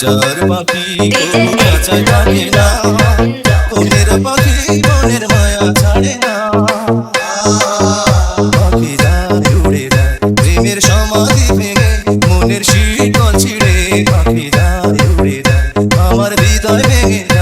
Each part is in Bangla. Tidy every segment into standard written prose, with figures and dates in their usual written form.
হাজার পাখি তবু খাঁচায় থাকে না, মনের পাখি মনের মায়া ছাড়ে না। পাখি যায় উড়ে যায় প্রেমের সমাধি ভেঙে, মনের শীতল ছিঁড়ে পাখি যায় উড়ে যায়, আমার হৃদয় ভেঙে যায়।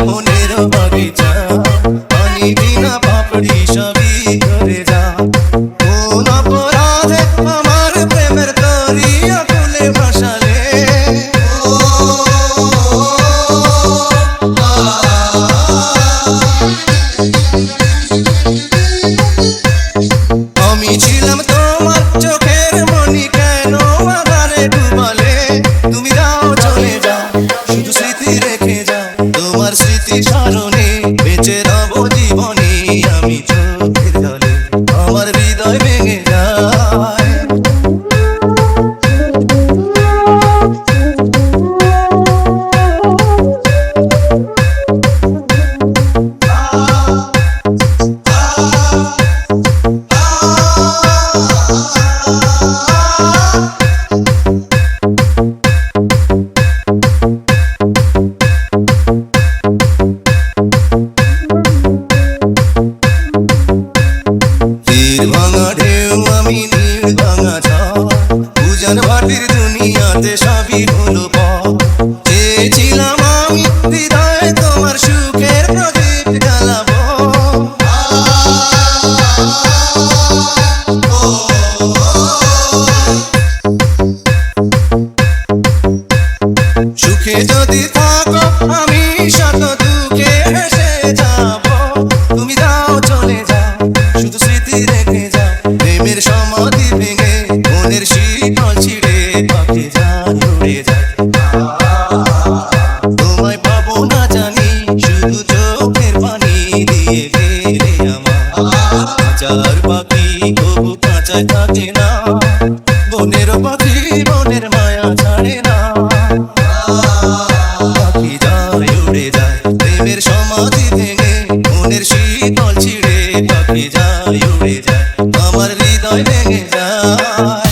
মনের বাগিচা পানি বিনা পাপড়ি সবই ধরে যা, কোন অপরাধে আমার প্রেমের দরিয়া কুলে ভাসালে। আমি ছিলাম তোমার চোখের মনি, কেন আধারে ডুবালে? তুমি যাও চলে যাও শুধু স্মৃতি রেখে যাও, তোমার স্মৃতি স্মরণে বেঁচে রব জীবনে আমি চোখের জলে, আমার হৃদয় ভেঙে যায়। ভাঙা ঢেউ আমি নীল ভাঙা ঝড়, উজান ভাটির দুনিয়াতে সবই হলো পথ। চেয়েছিলাম আমি হৃদয়ে তোমার সুখের প্রদীপ জ্বালাবো, সুখে যদি থাকো আমি শত দুঃখে হেসে যাব। তুমি যাও চলে যাও শুধু স্মৃতি রেখে যাও, প্রেমের সমাধি ভেঙে মনের শীতল ছিঁড়ে পাখি যায় উড়ে যায়। তোমায় পাবো না জানি শুধু চোখের পানি দিয়ে গেলে আমার, হাজার পাখি তবু খাঁচায় থাকে না, মনের পাখি মনের মায়া ছাড়ে না। পাখি যায় উড়ে যায় প্রেমের সমাধি ভেঙে, মনের শীতল ছিঁড়ে পাখি যায় উড়ে যায়, আমার হৃদয় ভেঙে যায়।